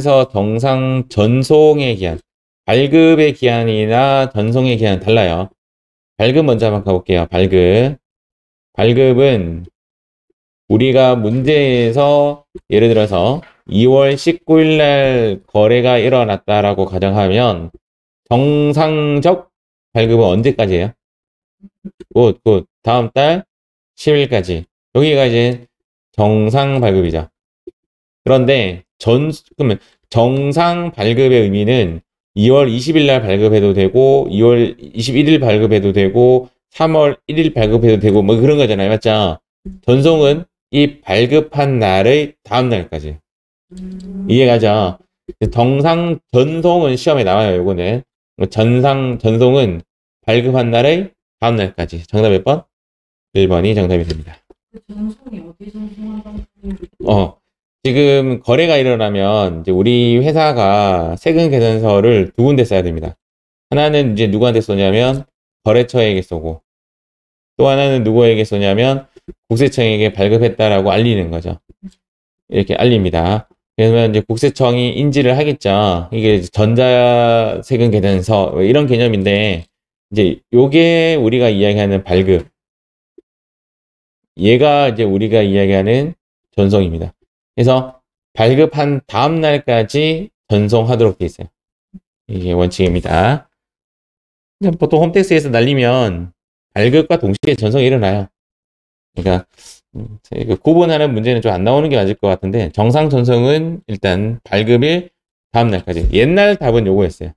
계산서 정상 전송의 기한. 발급의 기한이나 전송의 기한 달라요. 발급 먼저 한번 가볼게요. 발급. 발급은 우리가 문제에서 예를 들어서 2월 19일 날 거래가 일어났다라고 가정하면 정상적 발급은 언제까지예요? 곧 다음 달 10일까지. 여기가 이제 정상 발급이죠. 그런데 그러면 정상 발급의 의미는 2월 20일 날 발급해도 되고 2월 21일 발급해도 되고 3월 1일 발급해도 되고 뭐 그런 거잖아요. 맞죠? 전송은 이 발급한 날의 다음 날까지. 이해가죠? 정상 전송은 시험에 나와요. 요거는 전송은 발급한 날의 다음 날까지. 정답 몇 번? 1번이 정답이 됩니다. 그 전송이 어디 전송한다는 지금 거래가 일어나면 이제 우리 회사가 세금 계산서를 두 군데 써야 됩니다. 하나는 이제 누구한테 쏘냐면 거래처에게 쏘고, 또 하나는 누구에게 쏘냐면 국세청에게 발급했다라고 알리는 거죠. 이렇게 알립니다. 그러면 이제 국세청이 인지를 하겠죠. 이게 전자세금 계산서 뭐 이런 개념인데, 이제 요게 우리가 이야기하는 발급, 얘가 이제 우리가 이야기하는 전송입니다. 그래서 발급한 다음 날까지 전송하도록 되어 있어요. 이게 원칙입니다. 보통 홈택스에서 날리면 발급과 동시에 전송이 일어나요. 그러니까 구분하는 문제는 좀 안 나오는 게 맞을 것 같은데, 정상 전송은 일단 발급일 다음 날까지. 옛날 답은 요거였어요.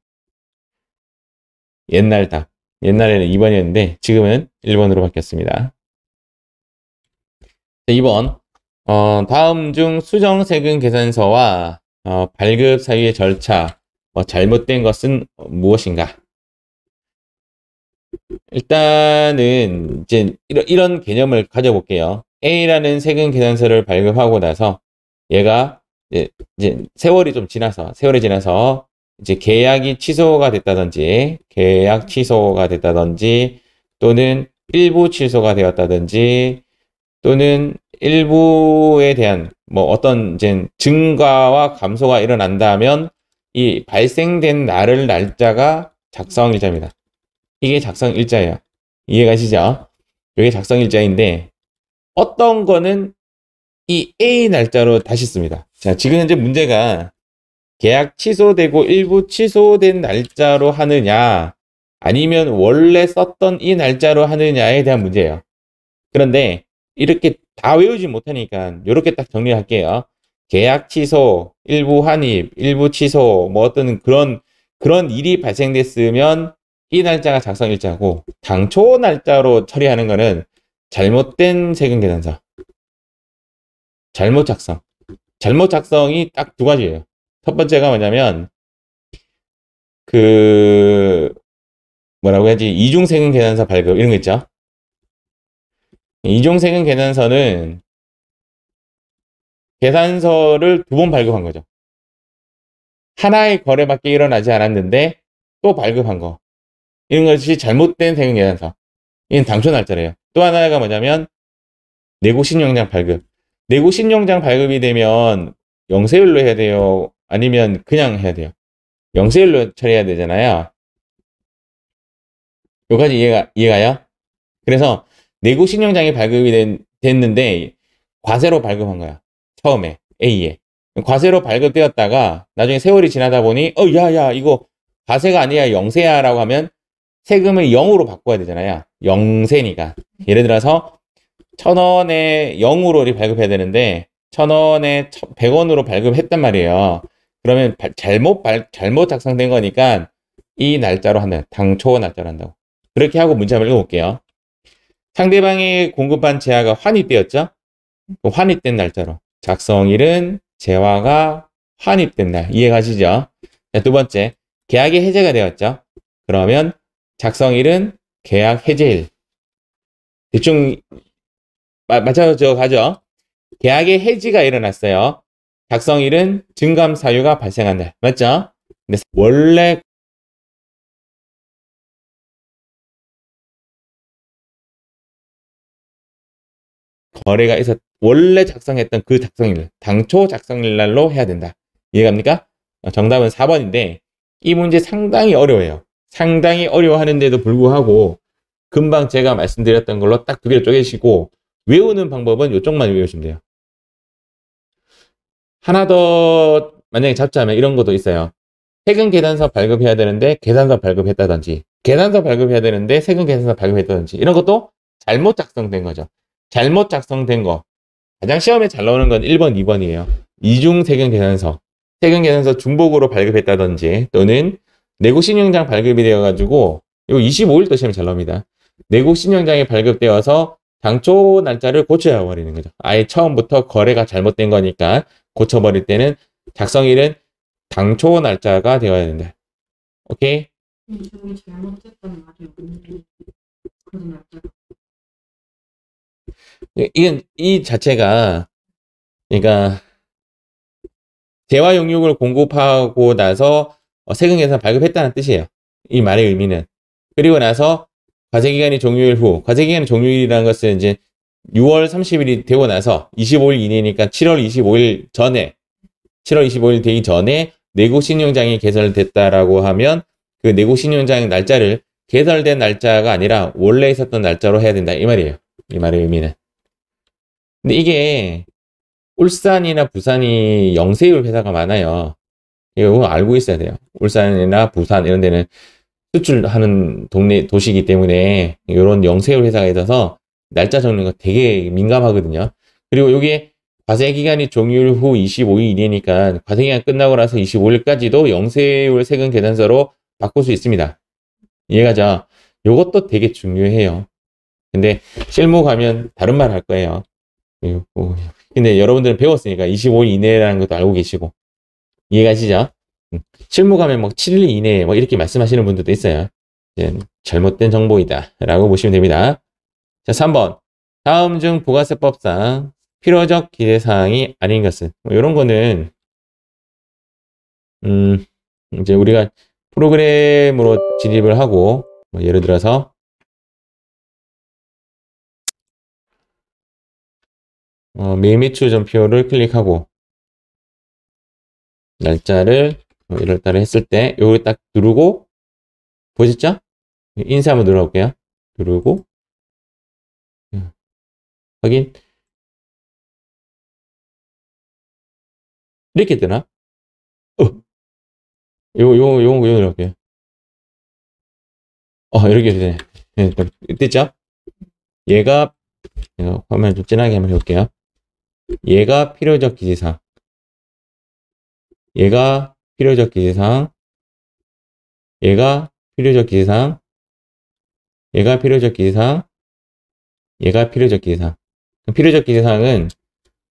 옛날 답. 옛날에는 2번이었는데 지금은 1번으로 바뀌었습니다. 2번. 다음 중 수정세금 계산서와 발급 사이의 절차, 잘못된 것은 무엇인가? 일단은 이제 이런 개념을 가져볼게요. A라는 세금 계산서를 발급하고 나서 얘가 이제 세월이 지나서 이제 계약이 취소가 됐다든지 또는 일부 취소가 되었다든지 또는 일부에 대한 뭐 어떤 이제 증가와 감소가 일어난다면 이 발생된 날짜가 작성일자입니다. 이게 작성일자예요. 이해가시죠? 이게 작성일자인데 어떤 거는 이 A 날짜로 다시 씁니다. 자, 지금 현재 문제가 계약 취소되고 일부 취소된 날짜로 하느냐 아니면 원래 썼던 이 날짜로 하느냐에 대한 문제예요. 그런데 이렇게 다 외우지 못하니까 이렇게 딱 정리할게요. 계약 취소, 일부 환입, 일부 취소, 뭐 어떤 그런 일이 발생됐으면 이 날짜가 작성일자고, 당초 날짜로 처리하는 거는 잘못된 세금 계산서. 잘못 작성이 딱 두 가지예요. 첫 번째가 뭐냐면 뭐라고 해야지, 이중 세금 계산서 발급 이런 거 있죠. 이중 세금 계산서는 계산서를 두 번 발급한 거죠. 하나의 거래밖에 일어나지 않았는데 또 발급한 거. 이런 것이 잘못된 세금 계산서. 이건 당초 날짜래요. 또 하나가 뭐냐면 내고 신용장 발급. 내고 신용장 발급이 되면 영세율로 해야 돼요? 아니면 그냥 해야 돼요? 영세율로 처리해야 되잖아요. 여기까지 이해가요? 그래서 내고 신용장이 발급이 됐는데 과세로 발급한 거야. 처음에 A에. 과세로 발급되었다가 나중에 세월이 지나다 보니 야야 이거 과세가 아니야 영세야 라고 하면 세금을 0으로 바꿔야 되잖아요. 영세니까. 예를 들어서 1,000원에 0으로 발급해야 되는데 1,000원에 100원으로 발급했단 말이에요. 그러면 잘못 작성된 거니까 이 날짜로 한다. 당초 날짜로 한다고. 그렇게 하고 문제 한번 읽어볼게요. 상대방이 공급한 재화가 환입되었죠? 그 환입된 날짜로. 작성일은 재화가 환입된 날. 이해가시죠? 자, 두 번째, 계약이 해제가 되었죠? 그러면 작성일은 계약 해제일. 대충 맞춰져 가죠? 계약의 해지가 일어났어요. 작성일은 증감 사유가 발생한 날. 맞죠? 근데 원래 거래가 있었 원래 작성했던 그 작성일, 당초 작성일 날로 해야 된다. 이해갑니까? 정답은 4번인데 이 문제 상당히 어려워요. 상당히 어려워하는데도 불구하고 금방 제가 말씀드렸던 걸로 딱 두 개를 쪼개시고 외우는 방법은 이쪽만 외우시면 돼요. 하나 더 만약에 잡자면 이런 것도 있어요. 세금 계산서 발급해야 되는데 계산서 발급했다든지 계산서 발급해야 되는데 세금 계산서 발급했다든지 이런 것도 잘못 작성된 거죠. 잘못 작성된 거. 가장 시험에 잘 나오는 건 1번, 2번이에요. 이중 세금 계산서. 세금 계산서 중복으로 발급했다든지 또는 내고 신용장 발급이 되어가지고 이거 25일도 시험에 잘 나옵니다. 내고 신용장이 발급되어서 당초 날짜를 고쳐야 버리는 거죠. 아예 처음부터 거래가 잘못된 거니까 고쳐버릴 때는 작성일은 당초 날짜가 되어야 된다. 오케이? 저기 잘못했다는 말이 없는데 그런 날짜. 이건 이 자체가 그러니까 재화 용역을 공급하고 나서 세금 계산 발급했다는 뜻이에요. 이 말의 의미는. 그리고 나서 과세기간이 종료일 후, 과세기간 종료일이라는 것은 이제 6월 30일이 되고 나서 25일 이내니까 7월 25일 전에, 7월 25일 되기 전에 내고 신용장이 개설됐다라고 하면 그 내고 신용장 날짜를 개설된 날짜가 아니라 원래 있었던 날짜로 해야 된다. 이 말이에요. 이 말의 의미는. 근데 이게 울산이나 부산이 영세율 회사가 많아요. 이거 알고 있어야 돼요. 울산이나 부산 이런 데는 수출하는 동네 도시이기 때문에 이런 영세율 회사가 있어서 날짜 적는 거 되게 민감하거든요. 그리고 이게 과세기간이 종료일 후 25일 이내니까 과세기간 끝나고 나서 25일까지도 영세율 세금 계산서로 바꿀 수 있습니다. 이해가죠? 이것도 되게 중요해요. 근데 실무 가면 다른 말 할 거예요. 근데 여러분들은 배웠으니까 25일 이내라는 것도 알고 계시고 이해가시죠? 실무 가면 뭐 7일 이내에 뭐 이렇게 말씀하시는 분들도 있어요. 잘못된 정보이다 라고 보시면 됩니다. 자, 3번. 다음 중 부가세법상 필요적 기재사항이 아닌 것은 뭐 이런 거는 이제 우리가 프로그램으로 진입을 하고 뭐 예를 들어서 매매추 전표를 클릭하고 날짜를 1월달에 했을 때 요걸 딱 누르고 보셨죠? 인쇄 한번 눌러볼게요. 누르고 확인. 이렇게 되나? 요거 눌러볼게요. 이렇게 되네. 네, 됐죠? 얘가 화면 좀 진하게 한번 해볼게요. 얘가 필요적 기재사항. 얘가 필요적 기재사항. 얘가 필요적 기재사항. 얘가 필요적 기재사항. 얘가 필요적 기재사항. 필요적 기재사항은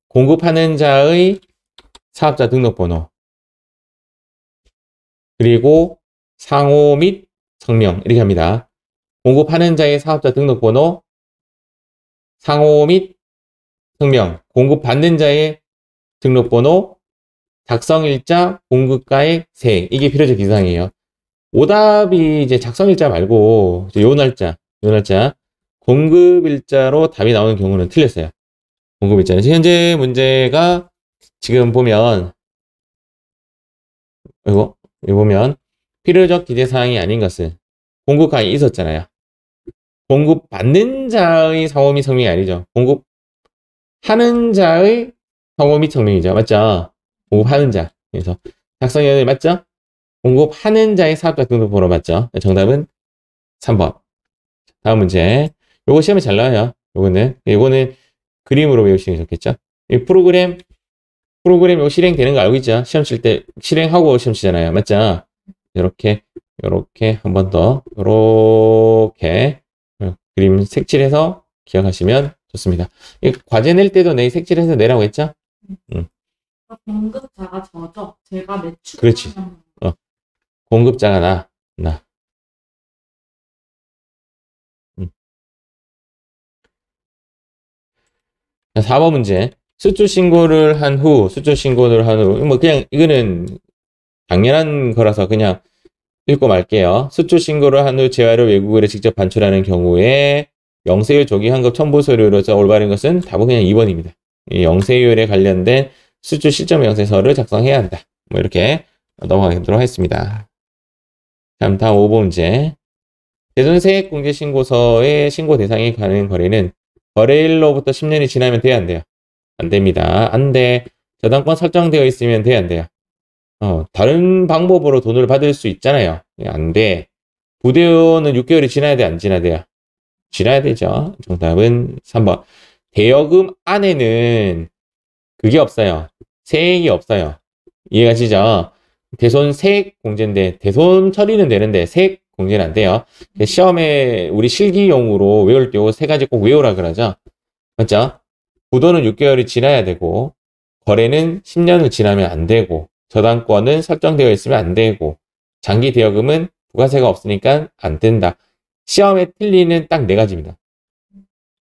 공급하는 자의 사업자 등록번호 그리고 상호 및 성명 이렇게 합니다. 공급하는 자의 사업자 등록번호 상호 및 성명 공급받는 자의 등록번호 작성일자 공급가액 세액 이게 필요적 기재사항이에요. 오답이 이제 작성일자 말고 요 날짜 공급일자로 답이 나오는 경우는 틀렸어요. 공급일자는 현재 문제가 지금 보면 이거 보면 필요적 기재사항이 아닌 것은 공급가액이 있었잖아요. 공급받는 자의 상호 및 성명이 아니죠. 공급하는 자의 상호 및 성명이죠. 맞죠? 공급하는 자. 그래서 작성연을 맞죠? 공급하는 자의 사업자 등록번호 맞죠? 정답은 3번. 다음 문제. 요거 시험에 잘 나와요. 요거는 그림으로 외우시는 게 좋겠죠? 이 프로그램 요거 실행되는 거 알고 있죠? 시험 칠 때 실행하고 시험 치잖아요. 맞죠? 요렇게 한 번 더 요렇게 그림 색칠해서 기억하시면 좋습니다. 이 과제 낼 때도 내 색칠해서 내라고 했죠? 공급자가 저죠. 제가 매출. 그렇지. 공급자가 나. 자, 4번 문제. 수출 신고를 한 후, 뭐 그냥 이거는 당연한 거라서 그냥 읽고 말게요. 수출 신고를 한 후 재화를 외국으로 직접 반출하는 경우에 영세율 조기 환급 첨부 서류로서 올바른 것은 답은 그냥 2번입니다. 이 영세율에 관련된 수출 실점 영세서를 작성해야 한다. 뭐 이렇게 넘어가도록 하겠습니다. 다음 5번 문제. 대손세액공제신고서의 신고 대상이 가는 거래는 거래일로부터 10년이 지나면 돼야 안 돼요? 안 됩니다. 안 돼. 저당권 설정되어 있으면 돼야 안 돼요? 다른 방법으로 돈을 받을 수 있잖아요. 안 돼. 부대요는 6개월이 지나야 돼, 안 지나야 돼요? 지나야 되죠. 정답은 3번. 대여금 안에는 그게 없어요. 세액이 없어요. 이해가시죠? 대손 세액 공제인데 대손 처리는 되는데 세액 공제는 안 돼요. 시험에 우리 실기용으로 외울 때 요 세 가지 꼭 외우라 그러죠. 맞죠? 부도는 6개월이 지나야 되고 거래는 10년을 지나면 안 되고 저당권은 설정되어 있으면 안 되고 장기 대여금은 부가세가 없으니까 안 된다. 시험에 틀리는 딱 4가지입니다.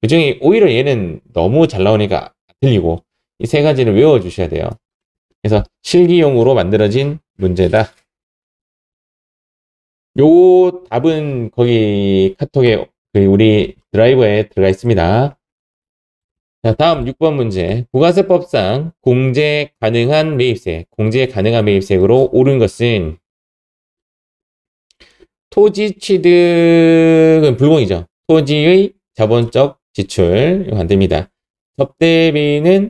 그중에 오히려 얘는 너무 잘 나오니까 틀리고 이 3가지를 외워주셔야 돼요. 그래서 실기용으로 만들어진 문제다. 요 답은 거기 카톡에 우리 드라이버에 들어가 있습니다. 자, 다음 6번 문제. 부가세법상 공제 가능한 매입세, 공제 가능한 매입세액으로 옳은 것은 토지 취득은 불공이죠. 토지의 자본적 지출, 이거 안 됩니다. 접대비는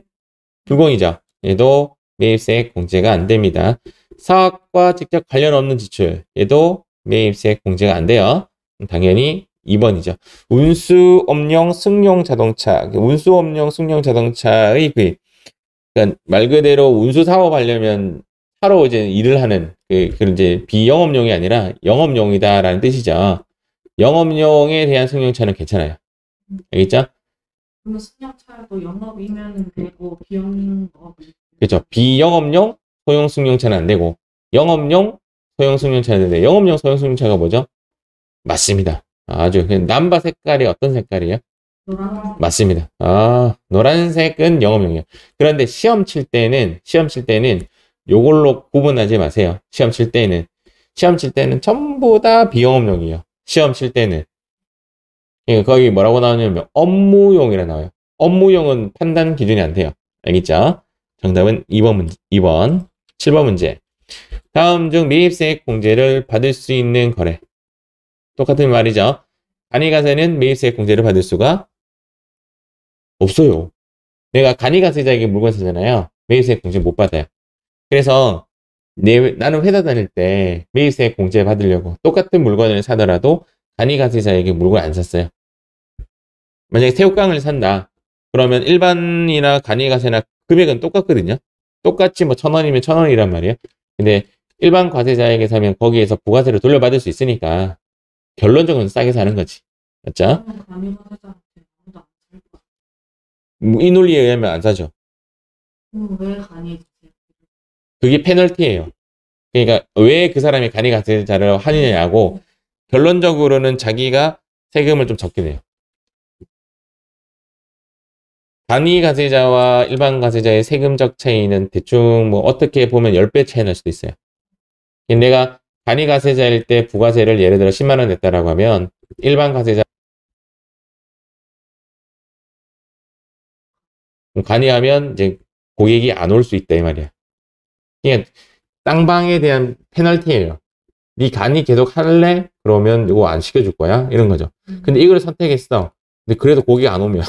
불공이죠. 얘도 매입세액 공제가 안 됩니다. 사업과 직접 관련 없는 지출, 얘도 매입세액 공제가 안 돼요. 당연히 2번이죠. 운수업용 승용 자동차, 운수업용 승용 자동차의 그러니까 말 그대로 운수 사업하려면 차로 이제 일을 하는 그 이제 비영업용이 아니라 영업용이다라는 뜻이죠. 영업용에 대한 승용차는 괜찮아요. 알겠죠? 그러면 승용차도 영업이면 되고 비영업. 그렇죠. 비영업용 소형 승용차는 안 되고 영업용 소형 승용차는 되는데 영업용 소형 승용차가 뭐죠? 맞습니다. 아주 남바 색깔이 어떤 색깔이에요? 노란. 맞습니다. 노란색은 영업용이에요. 그런데 시험 칠 때는 요걸로 구분하지 마세요. 시험 칠 때는 전부 다 비영업용이에요. 시험 칠 때는. 그러니까 거기 뭐라고 나오냐면 업무용이라 나와요. 업무용은 판단 기준이 안 돼요. 알겠죠? 정답은 2번 7번 문제. 다음 중 매입세액 공제를 받을 수 있는 거래. 똑같은 말이죠. 간이가세는 매입세액 공제를 받을 수가 없어요. 내가 간이가세자에게 물건 사잖아요. 매입세액 공제 못 받아요. 그래서 나는 회사 다닐 때 매입세액 공제 받으려고 똑같은 물건을 사더라도 간이가세자에게 물건 안 샀어요. 만약에 새우깡을 산다. 그러면 일반이나 간이가세나 금액은 똑같거든요. 똑같이 뭐 1,000원이면 1,000원이란 말이에요. 근데 일반 과세자에게 사면 거기에서 부가세를 돌려받을 수 있으니까 결론적으로 싸게 사는 거지. 맞죠? 이 논리에 의하면 안 사죠. 왜 간이? 그게 페널티예요. 그러니까 왜 그 사람이 간이가세자를 하느냐고 결론적으로는 자기가 세금을 좀 적게 내요. 간이가세자와 일반 가세자의 세금적 차이는 대충 뭐 어떻게 보면 10배 차이 날 수도 있어요. 내가 간이가세자일 때 부가세를 예를 들어 10만 원 냈다라고 하면 일반 가세자 간이하면 이제 고객이 안 올 수 있다 이 말이야. 그러니까 땅방에 대한 페널티예요. 네 간이 계속 할래? 그러면 이거 안 시켜줄 거야? 이런 거죠. 근데 이걸 선택했어. 근데 그래도 고객이 안 오면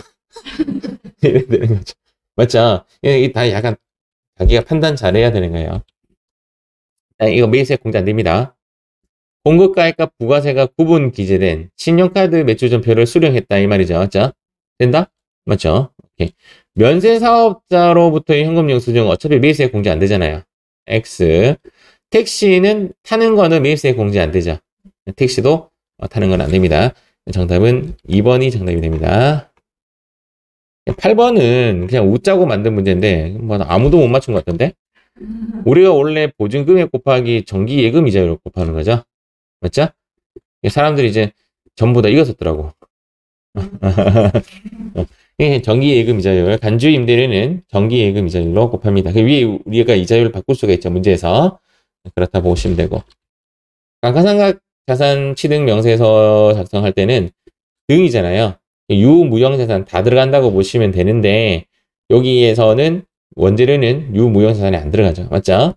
이래 되는 거죠. 맞죠? 이게 다 약간 자기가 판단 잘해야 되는 거예요. 이거 매입세액 공제 안 됩니다. 공급가액과 부가세가 구분 기재된 신용카드 매출전표를 수령했다 이 말이죠. 맞죠? 된다? 맞죠? 오케이. 면세사업자로부터의 현금 영수증 어차피 매입세액 공제 안 되잖아요. X. 택시는 타는 거는 매입세액 공제 안 되죠. 택시도 타는 건 안 됩니다. 정답은 2번이 정답이 됩니다. 8번은 그냥 웃자고 만든 문제인데 뭐 아무도 못 맞춘 것 같던데? 우리가 원래 보증금액 곱하기 정기예금 이자율을 곱하는 거죠. 맞죠? 사람들이 이제 전부 다 이거 썼더라고. 정기예금 이자율, 간주 임대료는 정기예금 이자율로 곱합니다. 그 위에 우리가 이자율을 바꿀 수가 있죠. 문제에서. 그렇다 보시면 되고. 감가상각 자산 취득 명세서 작성할 때는 등이잖아요. 유무형자산 다 들어간다고 보시면 되는데 여기에서는 원재료는 유무형자산이 안 들어가죠. 맞죠?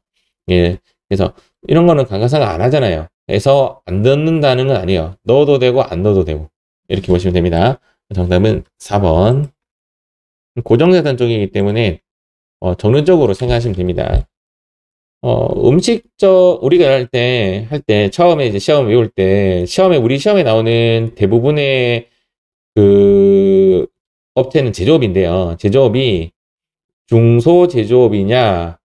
예, 그래서 이런 거는 강사가 안 하잖아요. 그래서 안 넣는다는 건 아니에요. 넣어도 되고 안 넣어도 되고 이렇게 보시면 됩니다. 정답은 4번. 고정자산 쪽이기 때문에 정론적으로 생각하시면 됩니다. 우리가 할 때, 처음에 이제 시험 외울 때, 우리 시험에 나오는 대부분의 그 업체는 제조업인데요. 제조업이 중소제조업이냐,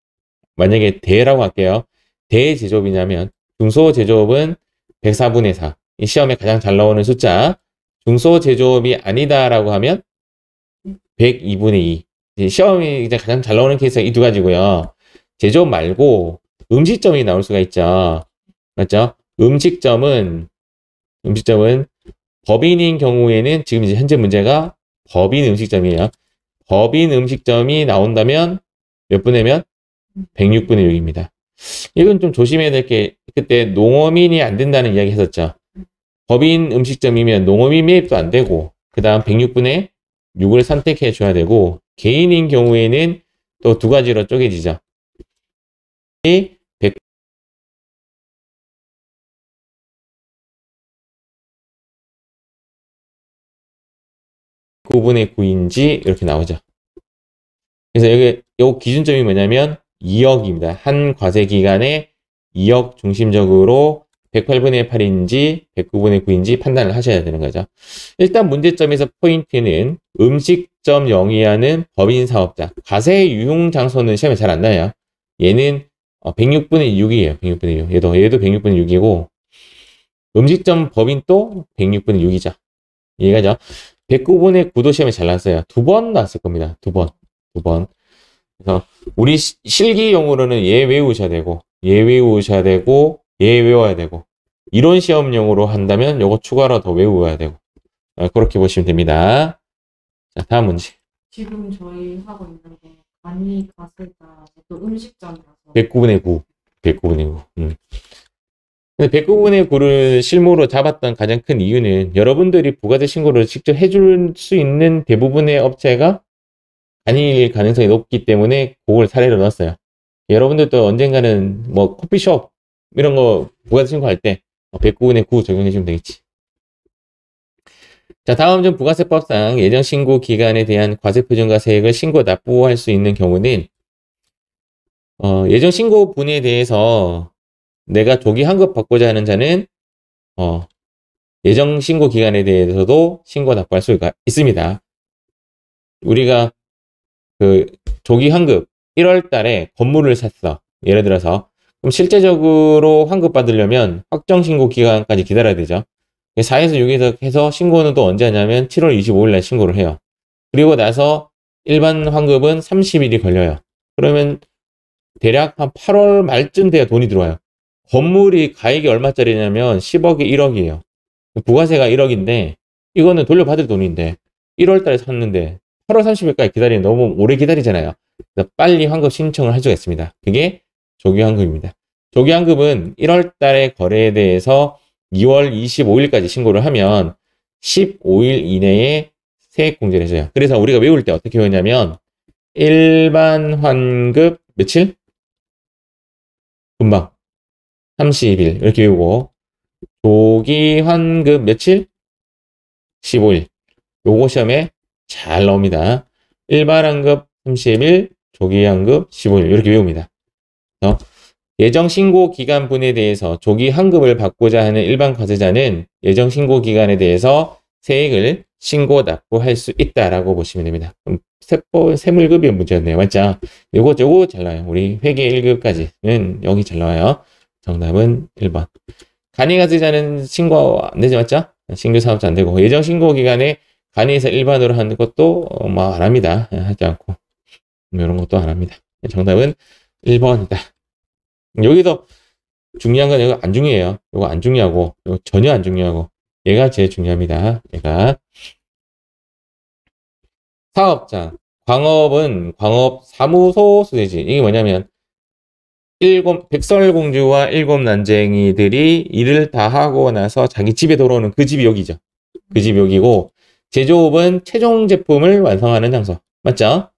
만약에 대라고 할게요. 대제조업이냐면, 중소제조업은 104분의 4. 이 시험에 가장 잘 나오는 숫자. 중소제조업이 아니다라고 하면 102분의 2. 시험이 이제 가장 잘 나오는 케이스가 이 두 가지고요. 제조업 말고 음식점이 나올 수가 있죠. 맞죠? 음식점은 법인인 경우에는 지금 이제 현재 문제가 법인 음식점이에요. 법인 음식점이 나온다면 몇 분의면? 106분의 6입니다. 이건 좀 조심해야 될 게 그때 농어민이 안 된다는 이야기 했었죠. 법인 음식점이면 농어민 매입도 안 되고 그 다음 106분의 6을 선택해 줘야 되고 개인인 경우에는 또 두 가지로 쪼개지죠. 109분의 9인지 이렇게 나오죠. 그래서 여기 요 기준점이 뭐냐면 2억입니다. 한 과세 기간에 2억 중심적으로 108분의 8인지 109분의 9인지 판단을 하셔야 되는 거죠. 일단 문제점에서 포인트는 음식점 영위하는 법인 사업자. 과세 유용 장소는 시험에 잘 안 나요. 얘는 106분의 6이에요. 106분의 6. 얘도 106분의 6이고 음식점 법인 또 106분의 6이죠. 이해가죠? 109분의 9도 시험에 잘 나왔어요. 2번 나왔을 겁니다. 2번. 그래서 우리 실기용으로는 얘 외우셔야 되고 얘 외워야 되고 이론 시험용으로 한다면 요거 추가로 더 외워야 되고 그렇게 보시면 됩니다. 자, 다음 문제. 지금 저희 하고 있는 게 간이 갔을 따라서 또 음식점이라서 109분의 9. 근데 109분의 9를 실무로 잡았던 가장 큰 이유는 여러분들이 부가세 신고를 직접 해줄 수 있는 대부분의 업체가 아닐 가능성이 높기 때문에 그걸 사례로 넣었어요. 여러분들도 언젠가는 뭐 커피숍 이런 거 부가세 신고할 때 109분의 9 적용해 주면 되겠지. 자, 다음 중 부가세법상 예정 신고 기간에 대한 과세표준과세액을 신고 납부할 수 있는 경우는 예정 신고 분에 대해서 내가 조기 환급 받고자 하는 자는 예정 신고 기간에 대해서도 신고 납부할 수가 있습니다. 우리가 그 조기 환급 1월 달에 건물을 샀어. 예를 들어서 그럼 실제적으로 환급 받으려면 확정 신고 기간까지 기다려야 되죠. 4에서 6에서 해서 신고는 또 언제 하냐면 7월 25일 날 신고를 해요. 그리고 나서 일반 환급은 30일이 걸려요. 그러면 대략 한 8월 말쯤 돼야 돈이 들어와요. 건물이 가액이 얼마짜리냐면 10억에 1억이에요. 부가세가 1억인데 이거는 돌려받을 돈인데 1월 달에 샀는데 8월 30일까지 기다리면 너무 오래 기다리잖아요. 그래서 빨리 환급 신청을 할 수가 있습니다. 그게 조기환급입니다. 조기환급은 1월 달에 거래에 대해서 2월 25일까지 신고를 하면 15일 이내에 세액 공제를 해줘요. 그래서 우리가 외울 때 어떻게 외우냐면 일반 환급 며칠? 금방 30일 이렇게 외우고 조기 환급 며칠? 15일. 요거 시험에 잘 나옵니다. 일반 환급 30일, 조기 환급 15일 이렇게 외웁니다. 예정 신고 기간 분에 대해서 조기 환급을 받고자 하는 일반 과세자는 예정 신고 기간에 대해서 세액을 신고 납부할 수 있다라고 보시면 됩니다. 세물급여 문제였네요. 맞죠? 요거 잘 나와요. 우리 회계 1급까지는 여기 잘 나와요. 정답은 1번. 간이과세자는 신고 안 되죠, 맞죠? 신규 사업자 안 되고 예정 신고 기간에 간이에서 일반으로 하는 것도 뭐 안 합니다. 하지 않고 이런 것도 안 합니다. 정답은 1번이다. 여기서 중요한 건 이거 안 중요해요. 이거 안 중요하고 이거 전혀 안 중요하고 얘가 제일 중요합니다. 얘가 사업자 광업은 광업 사무소 소재지. 이게 뭐냐면 백설공주와 일곱 난쟁이들이 일을 다 하고 나서 자기 집에 돌아오는 그 집이 여기죠. 그 집이 여기고 제조업은 최종 제품을 완성하는 장소. 맞죠?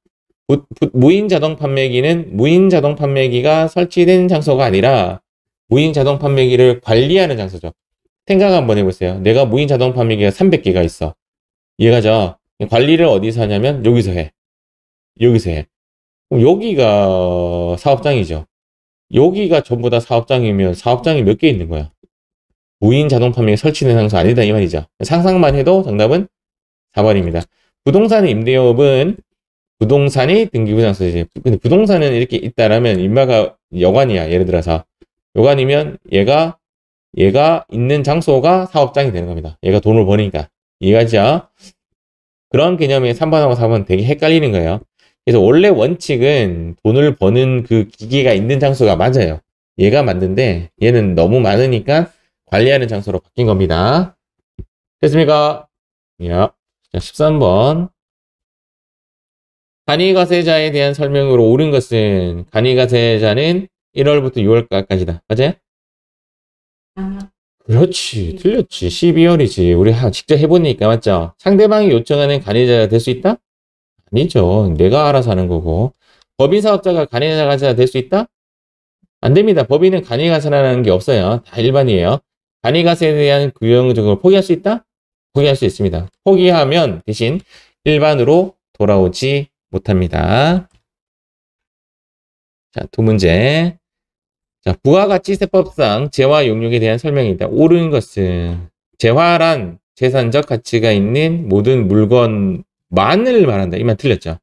무인 자동 판매기는 무인 자동 판매기가 설치된 장소가 아니라 무인 자동 판매기를 관리하는 장소죠. 생각 한번 해보세요. 내가 무인 자동 판매기가 300개가 있어. 이해가죠? 관리를 어디서 하냐면 여기서 해. 여기서 해. 그럼 여기가 사업장이죠. 여기가 전부 다 사업장이면 사업장이 몇 개 있는 거야? 무인 자동 판매기 설치된 장소 아니다 이 말이죠. 상상만 해도 정답은 4번입니다. 부동산 임대업은 부동산이 등기부 장소지. 근데 부동산은 이렇게 있다라면 인마가 여관이야. 예를 들어서 여관이면 얘가 있는 장소가 사업장이 되는 겁니다. 얘가 돈을 버니까. 이해가죠? 그런 개념에 3번하고 4번 되게 헷갈리는 거예요. 그래서 원래 원칙은 돈을 버는 그 기계가 있는 장소가 맞아요. 얘가 맞는데 얘는 너무 많으니까 관리하는 장소로 바뀐 겁니다. 됐습니까? 자, 13번. 간이가세자에 대한 설명으로 옳은 것은 간이가세자는 1월부터 6월까지다. 맞아요? 아니요. 그렇지. 틀렸지. 12월이지. 우리 직접 해보니까 맞죠? 상대방이 요청하는 간이자가 될 수 있다? 아니죠. 내가 알아서 하는 거고. 법인사업자가 간이자가 될 수 있다? 안 됩니다. 법인은 간이가세라는 게 없어요. 다 일반이에요. 간이가세에 대한 규정을 포기할 수 있다? 포기할 수 있습니다. 포기하면 대신 일반으로 돌아오지 못합니다. 자, 두 문제. 자, 부가가치세법상 재화 용역에 대한 설명이 있다. 옳은 것은 재화란 재산적 가치가 있는 모든 물건만을 말한다. 이 말 틀렸죠.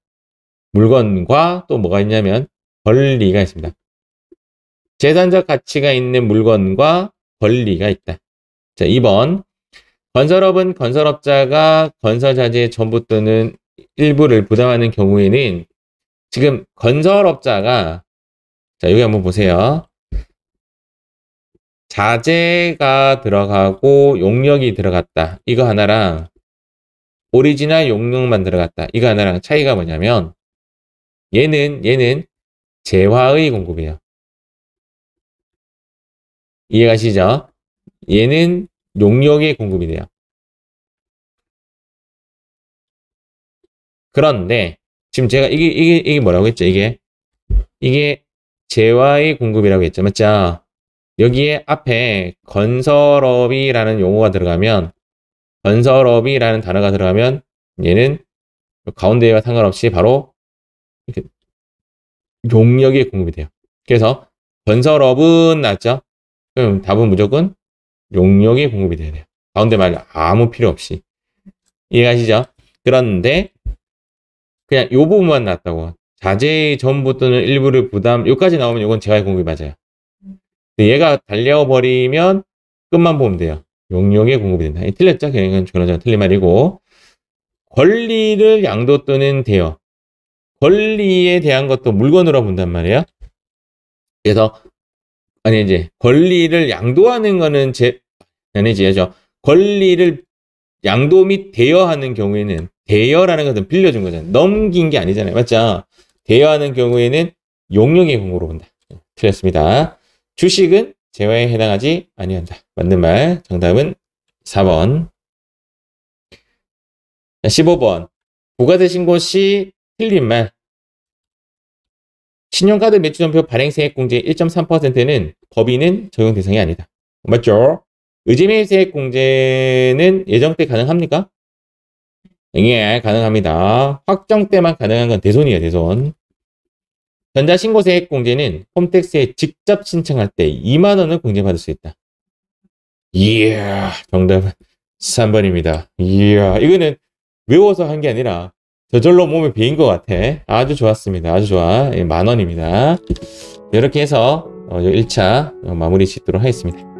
물건과 또 뭐가 있냐면 권리가 있습니다. 재산적 가치가 있는 물건과 권리가 있다. 자, 2번. 건설업은 건설업자가 건설자재의 전부 또는 일부를 부담하는 경우에는 지금 건설업자가 자, 여기 한번 보세요. 자재가 들어가고 용역이 들어갔다. 이거 하나랑 오리지널 용역만 들어갔다. 이거 하나랑 차이가 뭐냐면 얘는 재화의 공급이에요. 이해가시죠? 얘는 용역의 공급이 돼요. 그런데 지금 제가 이게 뭐라고 했죠? 이게 재화의 공급이라고 했죠. 맞죠? 여기에 앞에 건설업이라는 용어가 들어가면 건설업이라는 단어가 들어가면 얘는 가운데와 상관없이 바로 이렇게 용역의 공급이 돼요. 그래서 건설업은 낫죠? 그럼 답은 무조건 용역의 공급이 돼야 돼요. 가운데 말 아무 필요 없이. 이해가시죠? 그런데 그냥 요 부분만 낫다고. 자재의 전부 또는 일부를 부담, 여기까지 나오면 이건 재화의 공급이 맞아요. 근데 얘가 달려버리면 끝만 보면 돼요. 용역의 공급이 된다. 틀렸죠? 그냥 틀린 말이고. 권리를 양도 또는 대여. 권리에 대한 것도 물건으로 본단 말이에요. 그래서 아니 이제 권리를 양도하는 거는 아니지죠. 권리를 양도 및 대여하는 경우에는 대여라는 것은 빌려준 거잖아요. 넘긴 게 아니잖아요. 맞죠? 대여하는 경우에는 용역의 공급으로 본다. 틀렸습니다. 주식은 재화에 해당하지 아니한다. 맞는 말. 정답은 4번. 15번. 부가세 신고 시 틀린 말. 신용카드 매출전표 발행세액공제 1.3%는 법인은 적용 대상이 아니다. 맞죠? 의제매입세액공제는 예정 때 가능합니까? 예, 가능합니다. 확정 때만 가능한 건 대손이에요, 대손. 전자신고세액공제는 홈택스에 직접 신청할 때 2만 원을 공제받을 수 있다. 이야, 정답은 3번입니다. 이야, 이거는 외워서 한 게 아니라 저절로 몸에 배인 것 같아. 아주 좋았습니다. 아주 좋아. 예, 만 원입니다. 이렇게 해서 1차 마무리 짓도록 하겠습니다.